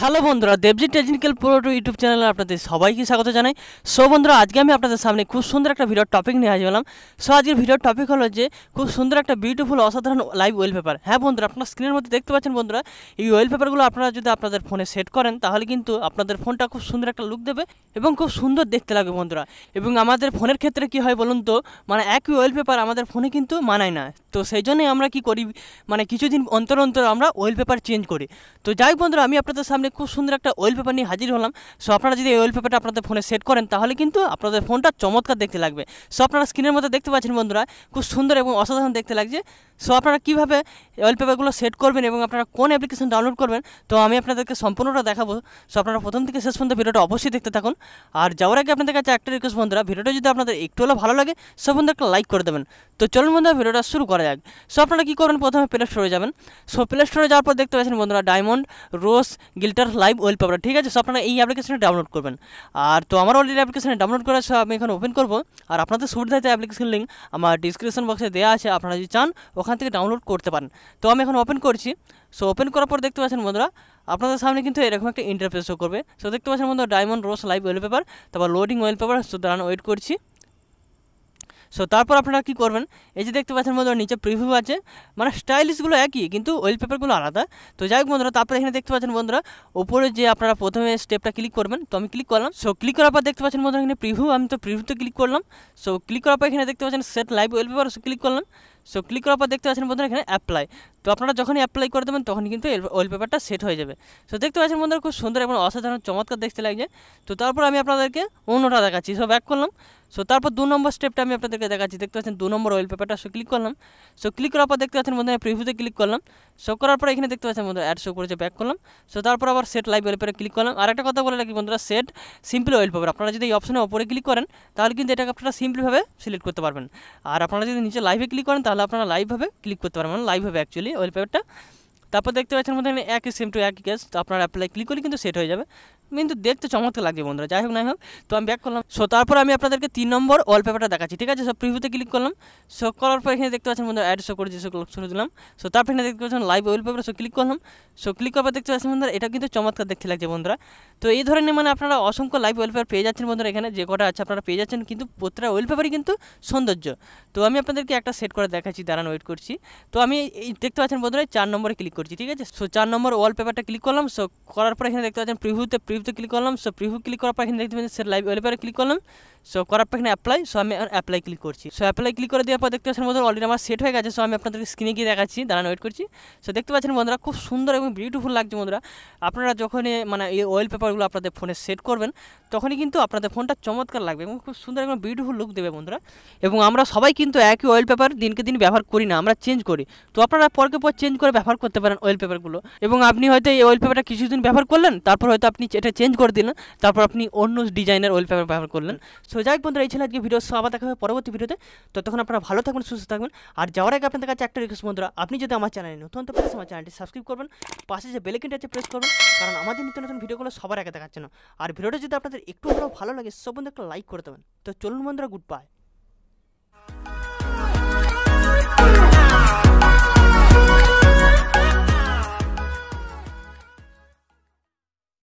Hello বন্ধুরা, Debjit technical pro YouTube চ্যানেলে আপনাদের সবাইকে স্বাগত জানাই। সো বন্ধুরা, আজকে আমি আপনাদের সামনে খুব সুন্দর একটা ভিডিওর টপিক নিয়ে হাজির হলাম। সো আজকের ভিডিওর টপিক হলো যে খুব সুন্দর একটা বিউটিফুল অসাধারণ লাইভ ওয়ালপেপার। হ্যাঁ বন্ধুরা, আপনার স্ক্রিনের মধ্যে দেখতে পাচ্ছেন বন্ধুরা, এই ওয়ালপেপারগুলো আপনারা যদি আপনাদের ফোনে সেট করেন তাহলে কিন্তু আপনাদের ফোনটা খুব সুন্দর একটা লুক দেবে এবং খুব সুন্দর দেখতে লাগবে বন্ধুরা। এবং আমাদের ফোনের ক্ষেত্রে কি হয় বলুন তো, মানে একই ওয়ালপেপার আমাদের ফোনে কিন্তু মানায় না। তো সেই জন্যই আমরা কি করি, মানে কিছুদিন অন্তর অন্তর আমরা ওয়ালপেপার চেঞ্জ করি। তো যাই বন্ধুরা, আমি আপনাদের সামনে খুব সুন্দর একটা ওয়ালপেপার নিয়ে হাজির হলাম। সো আপনারা যদি এই ওয়ালপেপারটা আপনাদের ফোনে সেট করেন তাহলে কিন্তু আপনাদের ফোনটা চমৎকার দেখতে লাগবে। সো আপনারা স্ক্রিনের মধ্যে দেখতে পাচ্ছেন বন্ধুরা, খুব সুন্দর এবং অসাধারণ দেখতে লাগছে। সো আপনারা কীভাবে ওয়ালপেপারগুলো সেট করবেন এবং আপনারা কোন অ্যাপ্লিকেশন ডাউনলোড করবেন তো আমি আপনাদেরকে সম্পূর্ণটা দেখাবো। সো আপনারা প্রথম থেকে শেষ পর্যন্ত ভিডিওটা অবশ্যই দেখতে থাকুন। আর যাওয়ার আগে আপনাদের কাছে একটা রিকোয়েস্ট বন্ধুরা, ভিডিওটা যদি আপনাদের একটু হলেও ভালো লাগে সব বন্ধু একটা লাইক করে দেবেন। তো চলুন বন্ধুরা, ভিডিওটা শুরু করা যাক। সো আপনারা কী করবেন, প্রথমে প্লে স্টোরে যাবেন। সো প্লে স্টোরে যাওয়ার পর দেখতে পাচ্ছেন বন্ধুরা ডায়মন্ড রোজ গিল্টার লাইভ ওয়ালপেপার, ঠিক আছে। সো আপনারা এই অ্যাপ্লিকেশনে ডাউনলোড করবেন। আর তো আমার অলরেডি অ্যাপ্লিকেশনে ডাউনলোড করা, সো আমি এখন ওপেন করবো। আর আপনাদের সুবিধাতে অ্যাপ্লিকেশন লিঙ্ক আমার ডিসক্রিপশন বক্সে দেওয়া আছে, আপনারা যদি চান ওখান থেকে ডাউনলোড করতে পারেন। তো আমি এখন ওপেন করছি। সো ওপেন করার পর দেখতে পাচ্ছেন বন্ধুরা, আপনাদের সামনে কিন্তু এরকম একটা ইন্টারফেস শো করবে। সো দেখতে পাচ্ছেন বন্ধুরা ডায়মন্ড রোজ লাইভ ওয়ালপেপার, তারপর লোডিং ওয়ালপেপার। সো দাঁড়ান, ওয়েট করছি। সো তারপর আপনারা কী করবেন, এই যে দেখতে পাচ্ছেন বন্ধুরা নিচে প্রিভিউ আছে, মানে স্টাইলিশগুলো একই কিন্তু ওয়ালপেপারগুলো আলাদা। তো যাই হোক বন্ধুরা, তারপরে এখানে দেখতে পাচ্ছেন বন্ধুরা উপরে যে আপনারা প্রথমে স্টেপটা ক্লিক করবেন। তো আমি ক্লিক করলাম। সো ক্লিক করার পর দেখতে পাচ্ছেন বন্ধুরা এখানে প্রিভিউ, আমি তো প্রিভিউতে ক্লিক করলাম। সো ক্লিক করার পর এখানে দেখতে পাচ্ছেন set live wallpaper, so click করলাম। সো ক্লিক করার পর দেখতে পাচ্ছেন বন্ধুরা এখানে অ্যাপ্লাই। তো আপনারা যখনই অ্যাপ্লাই করে দেবেন তখনই কিন্তু ওয়ালপেপারটা সেট হয়ে যাবে। সো দেখতে পাচ্ছেন বন্ধুরা খুব সুন্দর এবং অসাধারণ চমৎকার দেখতে লাগছে। তো তারপর আমি আপনাদেরকে অন্যটা দেখাচ্ছি। সো ব্যাক করলাম। সো তারপর 2 নম্বর স্টেপটা আমি আপনাদেরকে দেখাচ্ছি। দেখতে পাচ্ছেন 2 নম্বর ওয়ালপেপারটা। সো ক্লিক করলাম। সো ক্লিক করার পর দেখতে পাচ্ছেন বন্ধুরা প্রিভিউতে ক্লিক করলাম। সো করার পর এখানে দেখতে পাচ্ছেন বন্ধুরা অ্যাড শো করেছে, ব্যাক করলাম। সো তারপর আবার সেট লাইভ ওয়ালপেপারে ক্লিক করলাম। আর একটা কথা বলে রাখি বন্ধুরা, সেট সিম্পল ওয়ালপেপার, আপনারা যদি এই অপশনে ওপরে ক্লিক করেন তাহলে কিন্তু এটাকে আপনারা সিম্পলভাবে সিলেক্ট করতে পারবেন। আর আপনারা যদি নিচে লাইভে ক্লিক করেন তাহলে আপনারা লাইভভাবে ক্লিক করতে পারবেন, মানে লাইভ হবে অ্যাকচুয়ালি ওয়ালপেপারটা। তারপর দেখতে পাচ্ছেন মধ্যে একই সেম টু একই কেস। তো আপনারা অ্যাপ্লাই ক্লিক করলে কিন্তু সেট হয়ে যাবে, কিন্তু দেখতে চমৎকার লাগছে বন্ধুরা। যাই হোক নাই হোক, তো আমি ব্যাক করলাম। সো তারপর আমি আপনাদেরকে 3 নম্বর ওয়ালপেপারটা দেখাচ্ছি, ঠিক আছে। সব প্রিভিউতে ক্লিক করলাম। সো করার পর এখানে দেখতে পাচ্ছেন বন্ধুরা অ্যাড শো করেছে, সো ক্লিক করে দিলাম। সো তারপর এখানে দেখতে পাচ্ছেন লাইভ ওয়ালপেপার, সো ক্লিক করলাম। সো ক্লিক করার পর দেখতে পাচ্ছেন বন্ধুরা এটা কিন্তু চমৎকার দেখতে লাগছে বন্ধুরা। তো এই ধরনের মানে আপনারা অসংখ্য লাইভ ওয়ালপেপার পেয়ে যাচ্ছেন বন্ধুরা, এখানে যে কটা আছে আপনারা পেয়ে যাচ্ছেন, কিন্তু প্রত্যেকটা ওয়ালপেপারই কিন্তু সৌন্দর্য। তো আমি আপনাদেরকে একটা সেট করে দেখাচ্ছি, দাঁড়ান ওয়েট করছি। তো আমি এই দেখতে পাচ্ছেন বন্ধুরা 4 নম্বরে ক্লিক করছি, ঠিক আছে। সো 4 নম্বর ওয়ালপেপারটা ক্লিক করলাম। সো করার পর এখানে দেখতে পাচ্ছেন প্রিভিউতে ক্লিক করলাম। সো প্রিভিউ ক্লিক করার পর এখানে দেখতে পাচ্ছেন সেট লাইভ ওয়ালপেপারে ক্লিক করলাম। সো করার পর এখানে অ্যাপ্লাই। সো আমি অ্যাপ্লাই ক্লিক করছি। সো অ্যাপ্লাই ক্লিক করে দেওয়ার পর দেখতে পাচ্ছেন বন্ধুরা অলরেডি আমার সেট হয়ে গেছে। সো আমি আপনাদেরকে স্ক্রিনে গিয়ে দেখাচ্ছি, দাঁড়ান ওয়েট করছি। সো দেখতে পাচ্ছেন বন্ধুরা খুব সুন্দর এবং বিউটিফুল লাগছে বন্ধুরা। আপনারা যখনই মানে এই ওয়ালপেপারগুলো আপনাদের ফোনে সেট করবেন তখনই কিন্তু আপনাদের ফোনটা চমৎকার লাগবে এবং খুব সুন্দর এবং বিউটিফুল লুক দেবে বন্ধুরা। এবং আমরা সবাই কিন্তু একই ওয়ালপেপার দিনকে দিন ব্যবহার করি না, আমরা চেঞ্জ করি। তো আপনারা পরকে পর চেঞ্জ করে ব্যবহার করতে পারেন ওয়ালপেপারগুলো। এবং আপনি হয়তো এই ওয়ালপেপারটা কিছুদিন ব্যবহার করলেন, তারপর হয়তো আপনি এটা চেঞ্জ করে দিলেন, তারপর আপনি অন্য ডিজাইনের ওয়ালপেপার ব্যবহার করলেন। সো যাই হোক বন্ধুরা, এই ছিল আজকে ভিডিও। সো আবার দেখা হবে পরবর্তী ভিডিওতে। ততক্ষণ আপনারা ভালো থাকবেন, সুস্থ থাকবেন। আর যাওয়ার আগে আপনাদের কাছে একটা রিকোয়েস্ট বন্ধুরা, আপনি যদি আমার চ্যানেলে নতুন তো প্লিজ আমার চ্যানেলটি সাবস্ক্রাইব করবেন, পাশে যে বেল আইকনটা আছে প্রেস করবেন, কারণ আমাদের নিত্য নতুন ভিডিওগুলো সবার আগে দেখার জন্য। আর ভিডিওটা যদি আপনাদের একটু ভালো লাগে সব বন্ধু একটা লাইক করে দেবেন। তো চলুন বন্ধুরা, গুড বাই।